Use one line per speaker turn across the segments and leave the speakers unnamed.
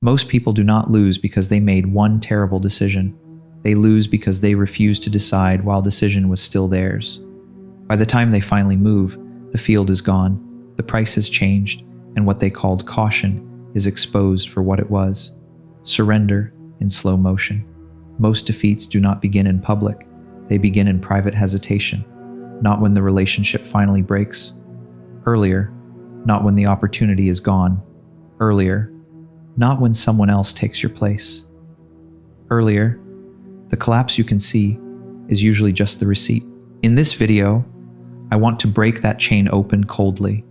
Most people do not lose because they made one terrible decision. They lose because they refused to decide while decision was still theirs. By the time they finally move, the field is gone, the price has changed, and what they called caution is exposed for what it was: surrender in slow motion. Most defeats do not begin in public. They begin in private hesitation, not when the relationship finally breaks. Earlier, not when the opportunity is gone. Earlier, not when someone else takes your place. Earlier, the collapse you can see is usually just the receipt. In this video, I want to break that chain open coldly,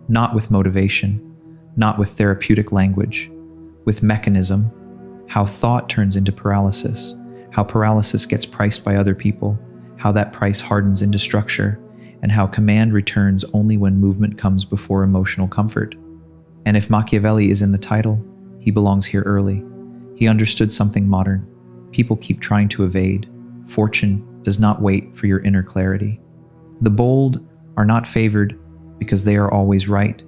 not with motivation, not with therapeutic language, with mechanism, how thought turns into paralysis, how paralysis gets priced by other people, how that price hardens into structure, and how command returns only when movement comes before emotional comfort. And if Machiavelli is in the title, he belongs here early. He understood something modern. People keep trying to evade. Fortune does not wait for your inner clarity. The bold are not favored because they are always right.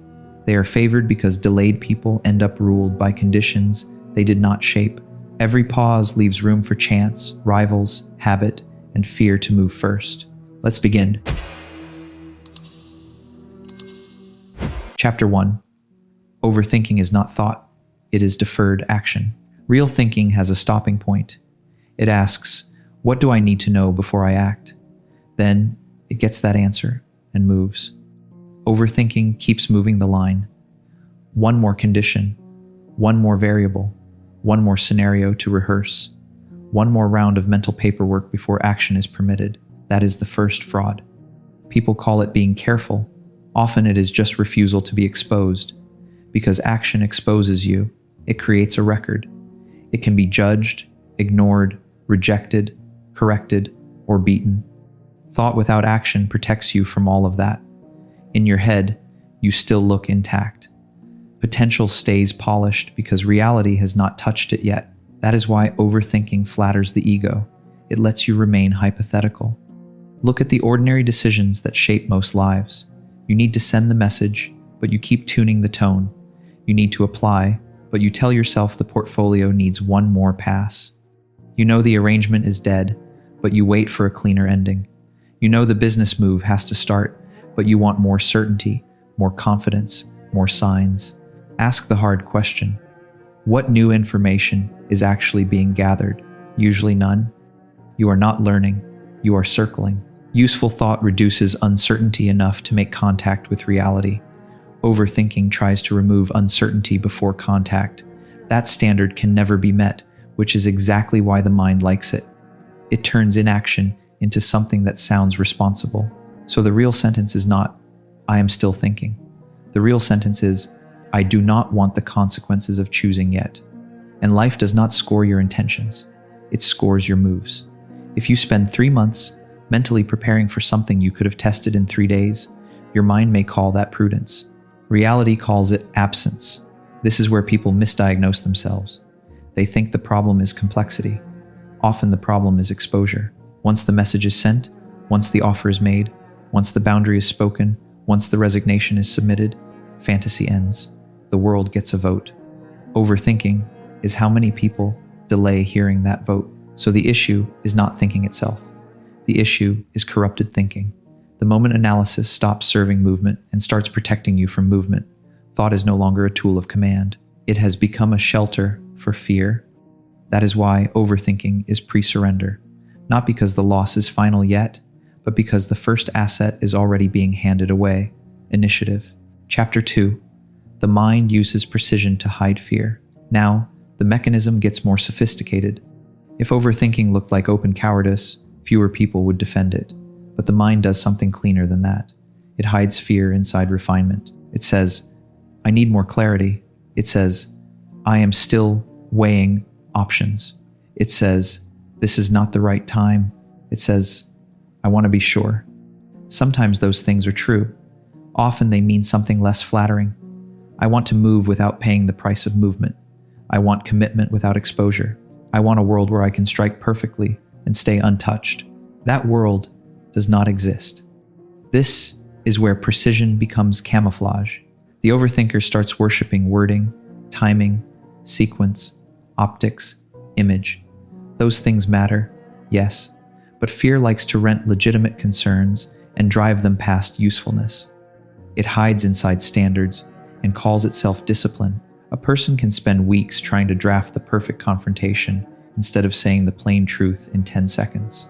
They are favored because delayed people end up ruled by conditions they did not shape. Every pause leaves room for chance, rivals, habit, and fear to move first. Let's begin. Chapter 1. Overthinking is not thought. It is deferred action. Real thinking has a stopping point. It asks, what do I need to know before I act? Then it gets that answer and moves. Overthinking keeps moving the line. One more condition, one more variable, one more scenario to rehearse, one more round of mental paperwork before action is permitted. That is the first fraud. People call it being careful. Often it is just refusal to be exposed. Because action exposes you, it creates a record. It can be judged, ignored, rejected, corrected, or beaten. Thought without action protects you from all of that. In your head, you still look intact. Potential stays polished because reality has not touched it yet. That is why overthinking flatters the ego. It lets you remain hypothetical. Look at the ordinary decisions that shape most lives. You need to send the message, but you keep tuning the tone. You need to apply, but you tell yourself the portfolio needs one more pass. You know the arrangement is dead, but you wait for a cleaner ending. You know the business move has to start, but you want more certainty, more confidence, more signs. Ask the hard question. What new information is actually being gathered? Usually none. You are not learning. You are circling. Useful thought reduces uncertainty enough to make contact with reality. Overthinking tries to remove uncertainty before contact. That standard can never be met, which is exactly why the mind likes it. It turns inaction into something that sounds responsible. So the real sentence is not, I am still thinking. The real sentence is, I do not want the consequences of choosing yet. And life does not score your intentions. It scores your moves. If you spend 3 months mentally preparing for something you could have tested in 3 days, your mind may call that prudence. Reality calls it absence. This is where people misdiagnose themselves. They think the problem is complexity. Often the problem is exposure. Once the message is sent, once the offer is made, once the boundary is spoken, once the resignation is submitted, fantasy ends. The world gets a vote. Overthinking is how many people delay hearing that vote. So the issue is not thinking itself. The issue is corrupted thinking. The moment analysis stops serving movement and starts protecting you from movement, thought is no longer a tool of command. It has become a shelter for fear. That is why overthinking is pre-surrender. Not because the loss is final yet, but because the first asset is already being handed away. Initiative. Chapter 2. The mind uses precision to hide fear. Now, the mechanism gets more sophisticated. If overthinking looked like open cowardice, fewer people would defend it. But the mind does something cleaner than that. It hides fear inside refinement. It says, I need more clarity. It says, I am still weighing options. It says, this is not the right time. It says, I want to be sure. Sometimes those things are true. Often they mean something less flattering. I want to move without paying the price of movement. I want commitment without exposure. I want a world where I can strike perfectly and stay untouched. That world does not exist. This is where precision becomes camouflage. The overthinker starts worshiping wording, timing, sequence, optics, image. Those things matter, yes, but fear likes to rent legitimate concerns and drive them past usefulness. It hides inside standards and calls itself discipline. A person can spend weeks trying to draft the perfect confrontation instead of saying the plain truth in 10 seconds.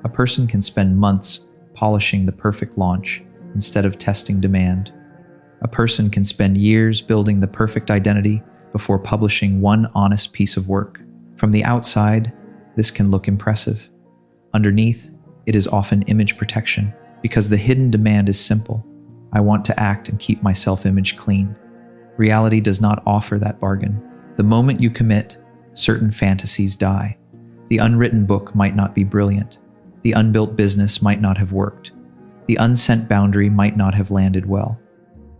A person can spend months polishing the perfect launch instead of testing demand. A person can spend years building the perfect identity before publishing one honest piece of work. From the outside, this can look impressive. Underneath, it is often image protection, because the hidden demand is simple. I want to act and keep my self-image clean. Reality does not offer that bargain. The moment you commit, certain fantasies die. The unwritten book might not be brilliant. The unbuilt business might not have worked. The unsent boundary might not have landed well.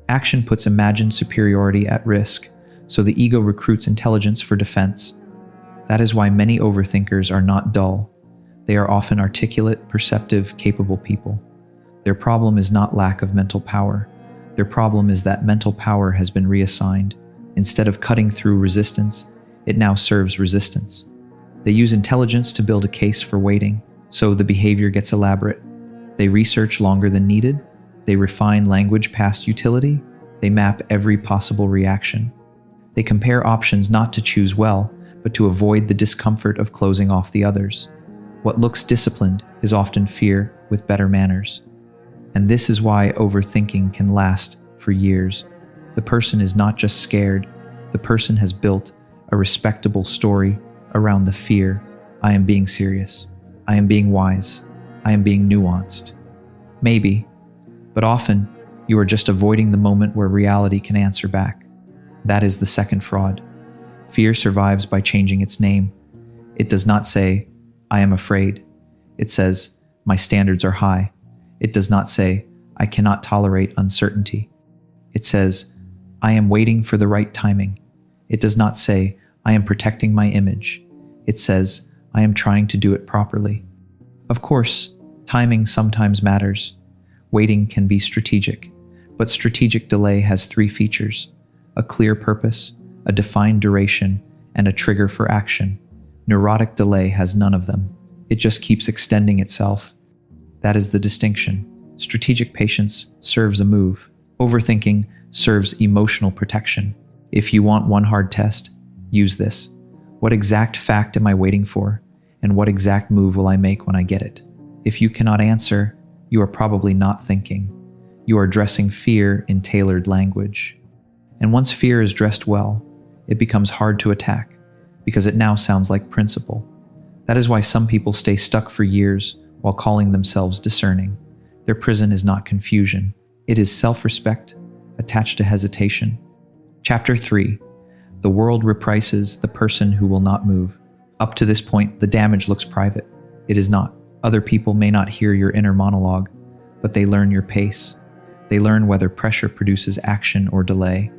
Action puts imagined superiority at risk, so the ego recruits intelligence for defense. That is why many overthinkers are not dull. They are often articulate, perceptive, capable people. Their problem is not lack of mental power. Their problem is that mental power has been reassigned. Instead of cutting through resistance, it now serves resistance. They use intelligence to build a case for waiting, so the behavior gets elaborate. They research longer than needed. They refine language past utility. They map every possible reaction. They compare options not to choose well, but to avoid the discomfort of closing off the others. What looks disciplined is often fear with better manners. And this is why overthinking can last for years. The person is not just scared. The person has built a respectable story around the fear. I am being serious. I am being wise. I am being nuanced. Maybe, but often you are just avoiding the moment where reality can answer back. That is the second fraud. Fear survives by changing its name. It does not say, I am afraid. It says, my standards are high. It does not say, I cannot tolerate uncertainty. It says, I am waiting for the right timing. It does not say, I am protecting my image. It says, I am trying to do it properly. Of course, timing sometimes matters. Waiting can be strategic, but strategic delay has 3 features: a clear purpose, a defined duration, and a trigger for action. Neurotic delay has none of them. It just keeps extending itself. That is the distinction. Strategic patience serves a move. Overthinking serves emotional protection. If you want one hard test, use this. What exact fact am I waiting for? And what exact move will I make when I get it? If you cannot answer, you are probably not thinking. You are dressing fear in tailored language. And once fear is dressed well, it becomes hard to attack, because it now sounds like principle. That is why some people stay stuck for years while calling themselves discerning. Their prison is not confusion. It is self-respect attached to hesitation. Chapter 3. The world reprices the person who will not move. Up to this point, the damage looks private. It is not. Other people may not hear your inner monologue, but they learn your pace. They learn whether pressure produces action or delay.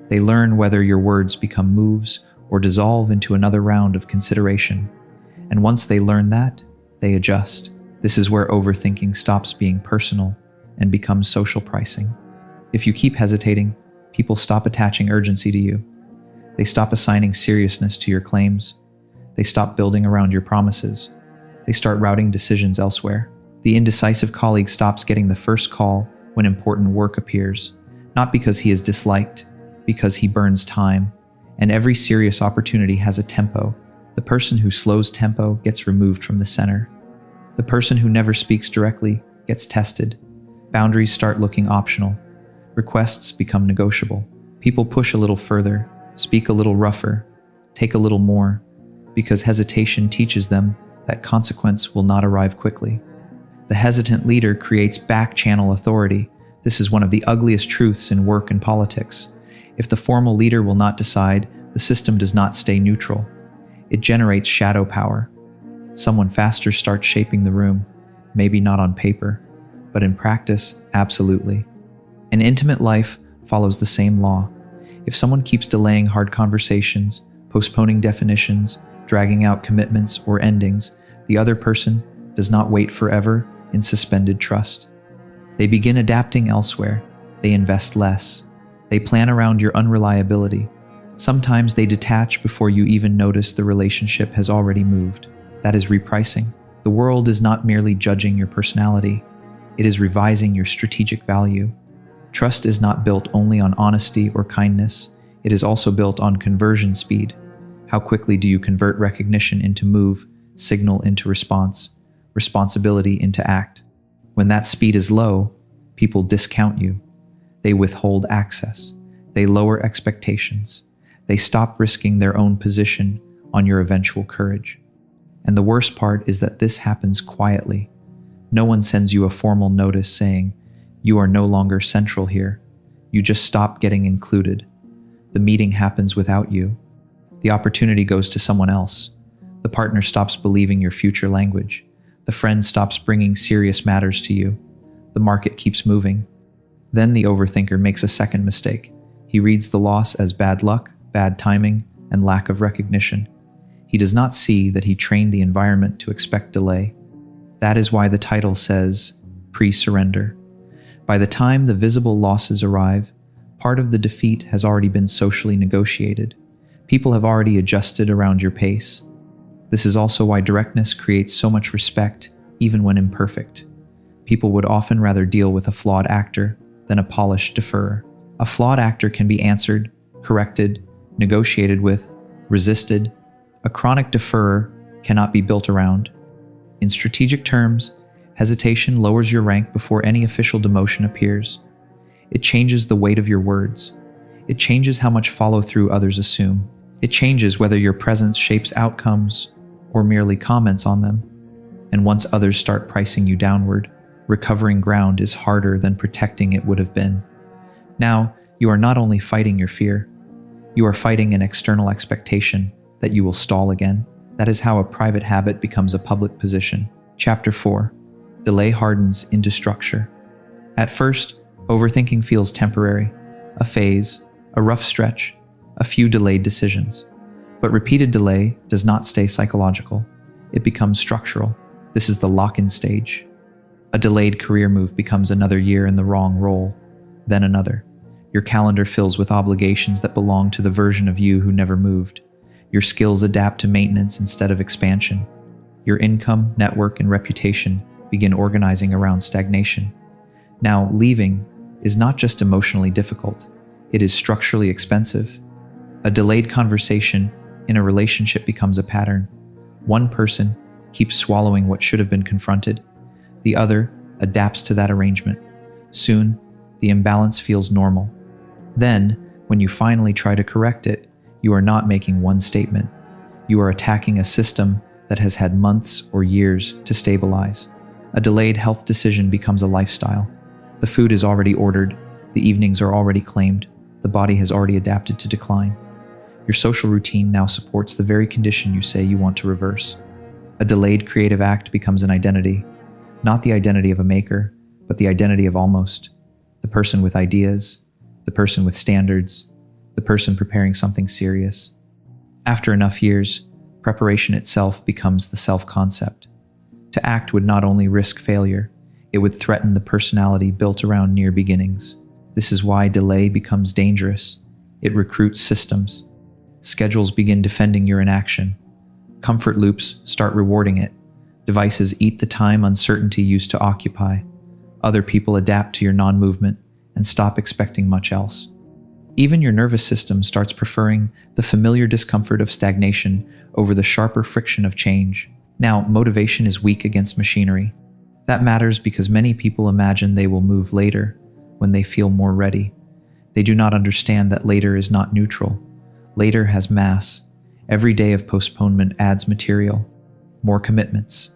They learn whether your words become moves or dissolve into another round of consideration. And once they learn that, they adjust. This is where overthinking stops being personal and becomes social pricing. If you keep hesitating, people stop attaching urgency to you. They stop assigning seriousness to your claims. They stop building around your promises. They start routing decisions elsewhere. The indecisive colleague stops getting the first call when important work appears, not because he is disliked, because he burns time, and every serious opportunity has a tempo. The person who slows tempo gets removed from the center. The person who never speaks directly gets tested. Boundaries start looking optional. Requests become negotiable. People push a little further, speak a little rougher, take a little more, because hesitation teaches them that consequence will not arrive quickly. The hesitant leader creates back-channel authority. This is one of the ugliest truths in work and politics. If the formal leader will not decide, the system does not stay neutral. It generates shadow power. Someone faster starts shaping the room, maybe not on paper, but in practice, absolutely. An intimate life follows the same law. If someone keeps delaying hard conversations, postponing definitions, dragging out commitments or endings, the other person does not wait forever in suspended trust. They begin adapting elsewhere. They invest less. They plan around your unreliability. Sometimes they detach before you even notice the relationship has already moved. That is repricing. The world is not merely judging your personality, it is revising your strategic value. Trust is not built only on honesty or kindness, it is also built on conversion speed. How quickly do you convert recognition into move, signal into response, responsibility into act? When that speed is low, people discount you. They withhold access. They lower expectations. They stop risking their own position on your eventual courage. And the worst part is that this happens quietly. No one sends you a formal notice saying, "You are no longer central here." You just stop getting included. The meeting happens without you. The opportunity goes to someone else. The partner stops believing your future language. The friend stops bringing serious matters to you. The market keeps moving. Then the overthinker makes a second mistake. He reads the loss as bad luck, bad timing, and lack of recognition. He does not see that he trained the environment to expect delay. That is why the title says, pre-surrender. By the time the visible losses arrive, part of the defeat has already been socially negotiated. People have already adjusted around your pace. This is also why directness creates so much respect, even when imperfect. People would often rather deal with a flawed actor than a polished deferrer. A flawed actor can be answered, corrected, negotiated with, resisted. A chronic deferrer cannot be built around. In strategic terms, hesitation lowers your rank before any official demotion appears. It changes the weight of your words. It changes how much follow-through others assume. It changes whether your presence shapes outcomes or merely comments on them. And once others start pricing you downward, recovering ground is harder than protecting it would have been. Now, you are not only fighting your fear, you are fighting an external expectation that you will stall again. That is how a private habit becomes a public position. Chapter 4. Delay hardens into structure. At first, overthinking feels temporary, a phase, a rough stretch, a few delayed decisions. But repeated delay does not stay psychological. It becomes structural. This is the lock-in stage. A delayed career move becomes another year in the wrong role, then another. Your calendar fills with obligations that belong to the version of you who never moved. Your skills adapt to maintenance instead of expansion. Your income, network, and reputation begin organizing around stagnation. Now, leaving is not just emotionally difficult, it is structurally expensive. A delayed conversation in a relationship becomes a pattern. One person keeps swallowing what should have been confronted. The other adapts to that arrangement. Soon, the imbalance feels normal. Then, when you finally try to correct it, you are not making one statement. You are attacking a system that has had months or years to stabilize. A delayed health decision becomes a lifestyle. The food is already ordered, the evenings are already claimed, the body has already adapted to decline. Your social routine now supports the very condition you say you want to reverse. A delayed creative act becomes an identity, not the identity of a maker, but the identity of almost. The person with ideas, the person with standards, the person preparing something serious. After enough years, preparation itself becomes the self-concept. To act would not only risk failure, it would threaten the personality built around near beginnings. This is why delay becomes dangerous. It recruits systems. Schedules begin defending your inaction. Comfort loops start rewarding it. Devices eat the time uncertainty used to occupy. Other people adapt to your non-movement and stop expecting much else. Even your nervous system starts preferring the familiar discomfort of stagnation over the sharper friction of change. Now, motivation is weak against machinery. That matters because many people imagine they will move later, when they feel more ready. They do not understand that later is not neutral. Later has mass. Every day of postponement adds material. More commitments,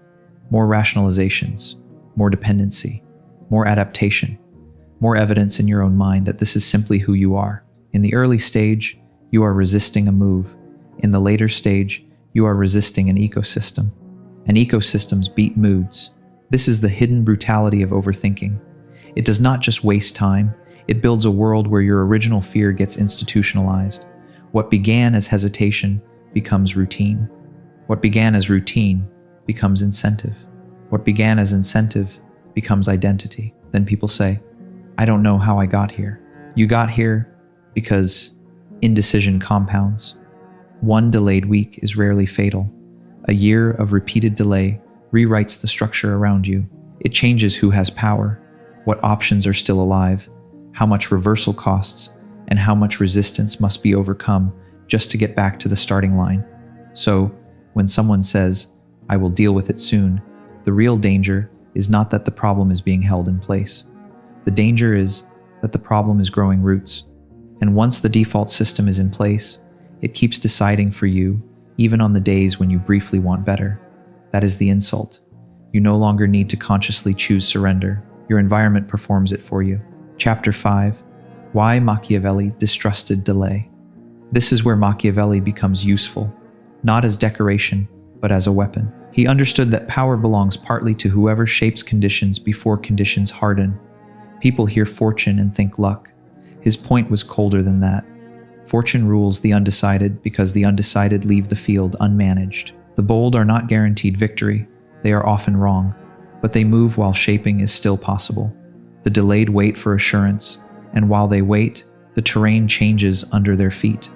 more rationalizations, more dependency, more adaptation, more evidence in your own mind that this is simply who you are. In the early stage, you are resisting a move. In the later stage, you are resisting an ecosystem. And ecosystems beat moods. This is the hidden brutality of overthinking. It does not just waste time, it builds a world where your original fear gets institutionalized. What began as hesitation becomes routine. What began as routine becomes incentive. What began as incentive becomes identity. Then people say, "I don't know how I got here." You got here because Indecision compounds. One delayed week is rarely fatal. A year of repeated delay rewrites the structure around you. It changes who has power, what options are still alive, how much reversal costs, and how much resistance must be overcome just to get back to the starting line. So, when someone says, "I will deal with it soon," the real danger is not that the problem is being held in place. The danger is that the problem is growing roots. And once the default system is in place, it keeps deciding for you, even on the days when you briefly want better. That is the insult. You no longer need to consciously choose surrender. Your environment performs it for you. Chapter 5. Why Machiavelli Distrusted Delay. This is where Machiavelli becomes useful, not as decoration, but as a weapon. He understood that power belongs partly to whoever shapes conditions before conditions harden. People hear fortune and think luck. His point was colder than that. Fortune rules the undecided because the undecided leave the field unmanaged. The bold are not guaranteed victory. They are often wrong, but they move while shaping is still possible. The delayed wait for assurance, and while they wait, the terrain changes under their feet.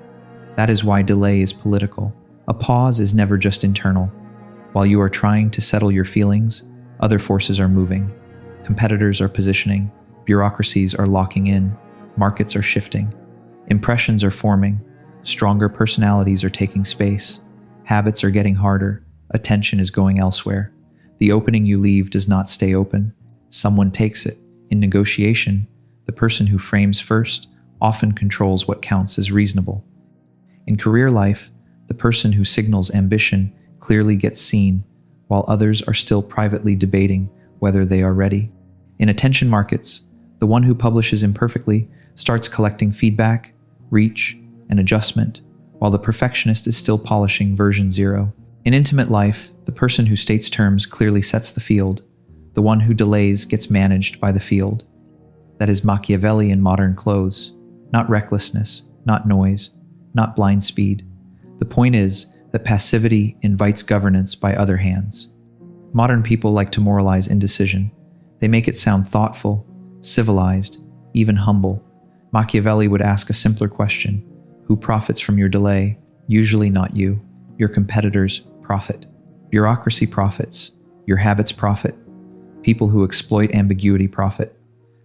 That is why delay is political. A pause is never just internal. While you are trying to settle your feelings, other forces are moving. Competitors are positioning, bureaucracies are locking in, markets are shifting, impressions are forming, stronger personalities are taking space, habits are getting harder, attention is going elsewhere. The opening you leave does not stay open. Someone takes it. In negotiation, the person who frames first often controls what counts as reasonable. In career life, the person who signals ambition clearly gets seen, while others are still privately debating whether they are ready. In attention markets, the one who publishes imperfectly starts collecting feedback, reach, and adjustment, while the perfectionist is still polishing version 0. In intimate life, the person who states terms clearly sets the field. The one who delays gets managed by the field. That is Machiavelli in modern clothes. Not recklessness, not noise, not blind speed. The point is that passivity invites governance by other hands. Modern people like to moralize indecision. They make it sound thoughtful, civilized, even humble. Machiavelli would ask a simpler question. Who profits from your delay? Usually not you. Your competitors profit. Bureaucracy profits. Your habits profit. People who exploit ambiguity profit.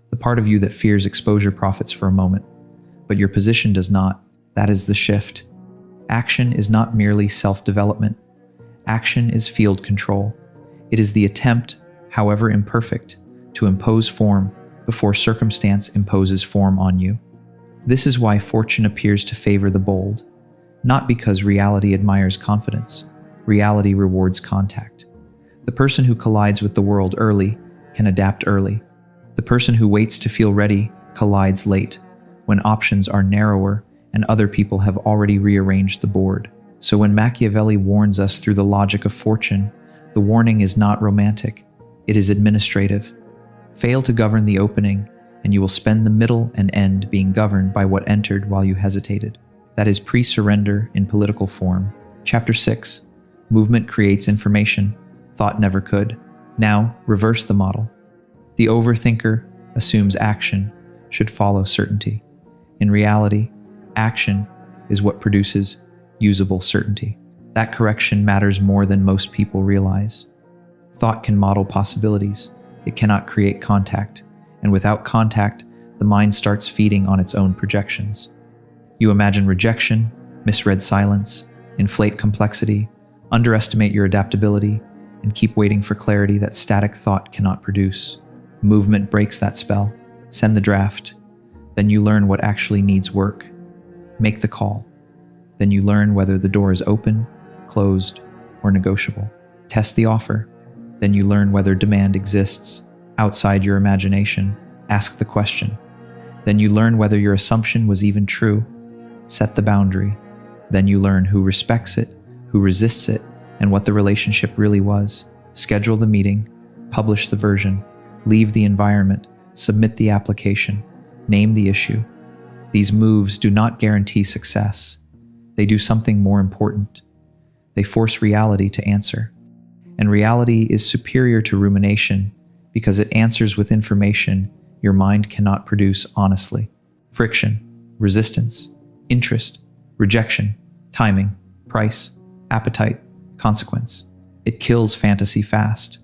The part of you that fears exposure profits for a moment. But your position does not. That is the shift. Action is not merely self-development. Action is field control. It is the attempt, however imperfect, to impose form before circumstance imposes form on you. This is why fortune appears to favor the bold, not because reality admires confidence. Reality rewards contact. The person who collides with the world early can adapt early. The person who waits to feel ready collides late, when options are narrower and other people have already rearranged the board. So when Machiavelli warns us through the logic of fortune, the warning is not romantic, it is administrative. Fail to govern the opening, and you will spend the middle and end being governed by what entered while you hesitated. That is pre-surrender in political form. Chapter 6. Movement creates information. Thought never could. Now, reverse the model. The overthinker assumes action should follow certainty. In reality, action is what produces usable certainty. That correction matters more than most people realize. Thought can model possibilities. It cannot create contact. And without contact, the mind starts feeding on its own projections. You imagine rejection, misread silence, inflate complexity, underestimate your adaptability, and keep waiting for clarity that static thought cannot produce. Movement breaks that spell. Send the draft. Then you learn what actually needs work. Make the call. Then you learn whether the door is open, closed, or negotiable. Test the offer. Then you learn whether demand exists outside your imagination. Ask the question. Then you learn whether your assumption was even true. Set the boundary. Then you learn who respects it, who resists it, and what the relationship really was. Schedule the meeting, publish the version, leave the environment, submit the application, name the issue. These moves do not guarantee success. They do something more important. They force reality to answer. And reality is superior to rumination because it answers with information your mind cannot produce honestly. Friction, resistance, interest, rejection, timing, price, appetite, consequence. It kills fantasy fast.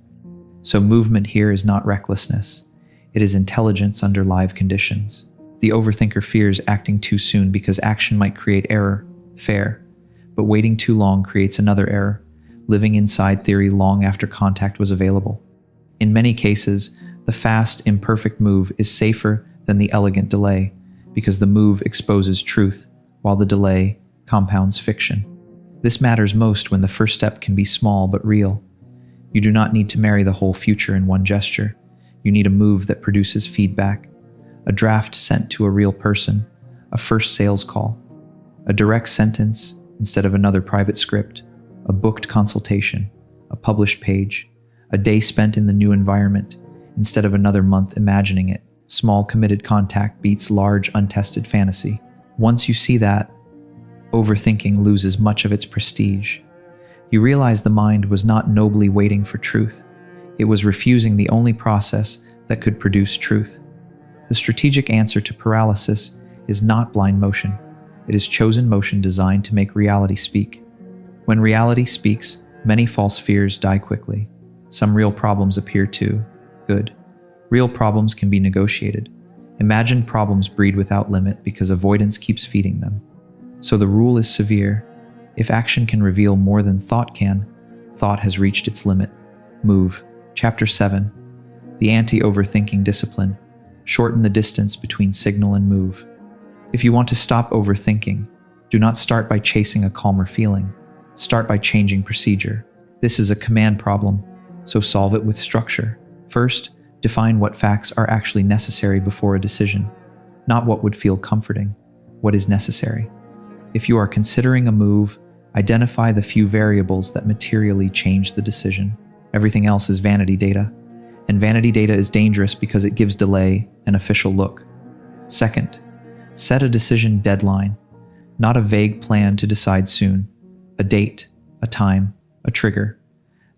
So movement here is not recklessness. It is intelligence under live conditions. The overthinker fears acting too soon because action might create error, fair. But waiting too long creates another error, living inside theory long after contact was available. In many cases, the fast, imperfect move is safer than the elegant delay because the move exposes truth, while the delay compounds fiction. This matters most when the first step can be small but real. You do not need to marry the whole future in one gesture. You need a move that produces feedback, a draft sent to a real person, a first sales call, a direct sentence instead of another private script, a booked consultation, a published page, a day spent in the new environment instead of another month imagining it. Small committed contact beats large untested fantasy. Once you see that, overthinking loses much of its prestige. You realize the mind was not nobly waiting for truth. It was refusing the only process that could produce truth. The strategic answer to paralysis is not blind motion. It is chosen motion designed to make reality speak. When reality speaks, many false fears die quickly. Some real problems appear too good. Real problems can be negotiated. Imagined problems breed without limit because avoidance keeps feeding them. So the rule is severe. If action can reveal more than thought can, thought has reached its limit. Move. Chapter 7. The Anti-Overthinking Discipline. Shorten the distance between signal and move. If you want to stop overthinking, do not start by chasing a calmer feeling. Start by changing procedure. This is a command problem, so solve it with structure. First, define what facts are actually necessary before a decision, not what would feel comforting, what is necessary. If you are considering a move, identify the few variables that materially change the decision. Everything else is vanity data, and vanity data is dangerous because it gives delay an official look. Second, set a decision deadline, not a vague plan to decide soon. A date, a time, a trigger.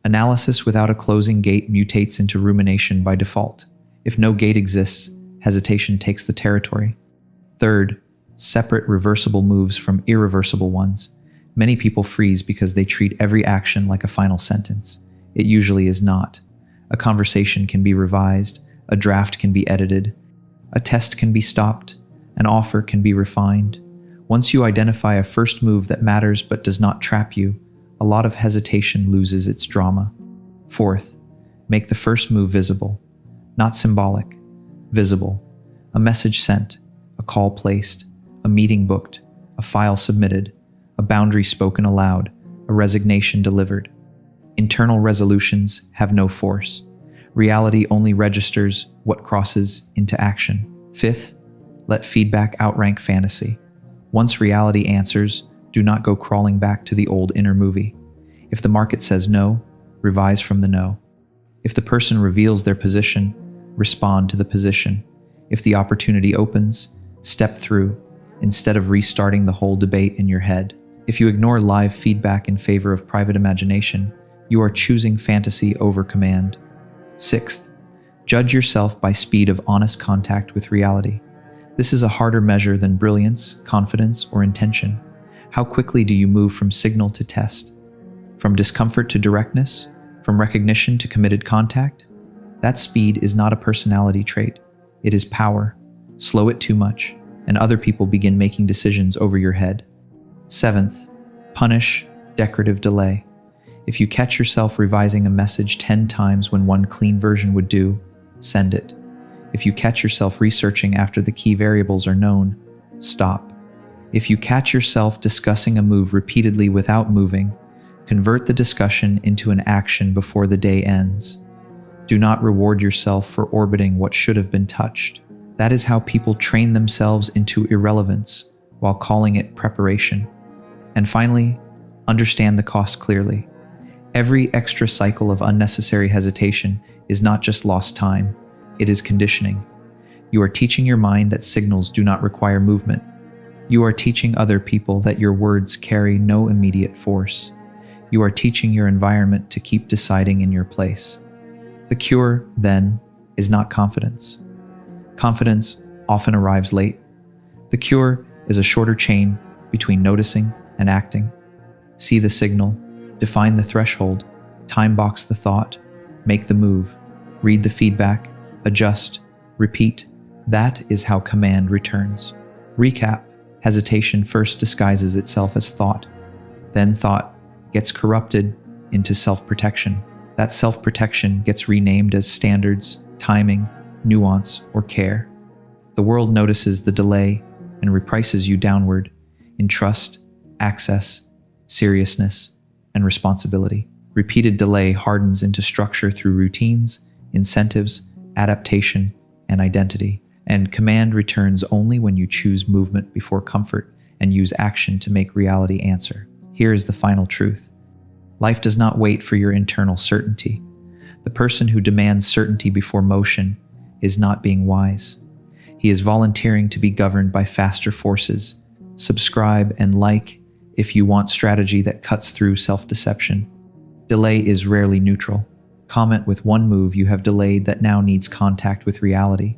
Analysis without a closing gate mutates into rumination by default. If no gate exists, hesitation takes the territory. Third, separate reversible moves from irreversible ones. Many people freeze because they treat every action like a final sentence. It usually is not. A conversation can be revised, a draft can be edited, a test can be stopped, an offer can be refined. Once you identify a first move that matters but does not trap you, a lot of hesitation loses its drama. Fourth, make the first move visible, not symbolic, visible. A message sent, a call placed, a meeting booked, a file submitted, a boundary spoken aloud, a resignation delivered. Internal resolutions have no force. Reality only registers what crosses into action. Fifth, let feedback outrank fantasy. Once reality answers, do not go crawling back to the old inner movie. If the market says no, revise from the no. If the person reveals their position, respond to the position. If the opportunity opens, step through, instead of restarting the whole debate in your head. If you ignore live feedback in favor of private imagination, you are choosing fantasy over command. Sixth, judge yourself by speed of honest contact with reality. This is a harder measure than brilliance, confidence, or intention. How quickly do you move from signal to test? From discomfort to directness? From recognition to committed contact? That speed is not a personality trait. It is power. Slow it too much, and other people begin making decisions over your head. Seventh, punish decorative delay. If you catch yourself revising a message 10 times when one clean version would do, send it. If you catch yourself researching after the key variables are known, stop. If you catch yourself discussing a move repeatedly without moving, convert the discussion into an action before the day ends. Do not reward yourself for orbiting what should have been touched. That is how people train themselves into irrelevance while calling it preparation. And finally, understand the cost clearly. Every extra cycle of unnecessary hesitation is not just lost time, it is conditioning. You are teaching your mind that signals do not require movement. You are teaching other people that your words carry no immediate force. You are teaching your environment to keep deciding in your place. The cure, then, is not confidence. Confidence often arrives late. The cure is a shorter chain between noticing and acting. See the signal, define the threshold, time box the thought, make the move, read the feedback, adjust, repeat. That is how command returns. Recap: hesitation first disguises itself as thought. Then thought gets corrupted into self-protection. That self-protection gets renamed as standards, timing, nuance, or care. The world notices the delay and reprices you downward in trust, access, seriousness, and responsibility. Repeated delay hardens into structure through routines, incentives, adaptation, and identity. And command returns only when you choose movement before comfort and use action to make reality answer. Here is the final truth. Life does not wait for your internal certainty. The person who demands certainty before motion is not being wise. He is volunteering to be governed by faster forces. Subscribe and like if you want strategy that cuts through self-deception. Delay is rarely neutral. Comment with one move you have delayed that now needs contact with reality.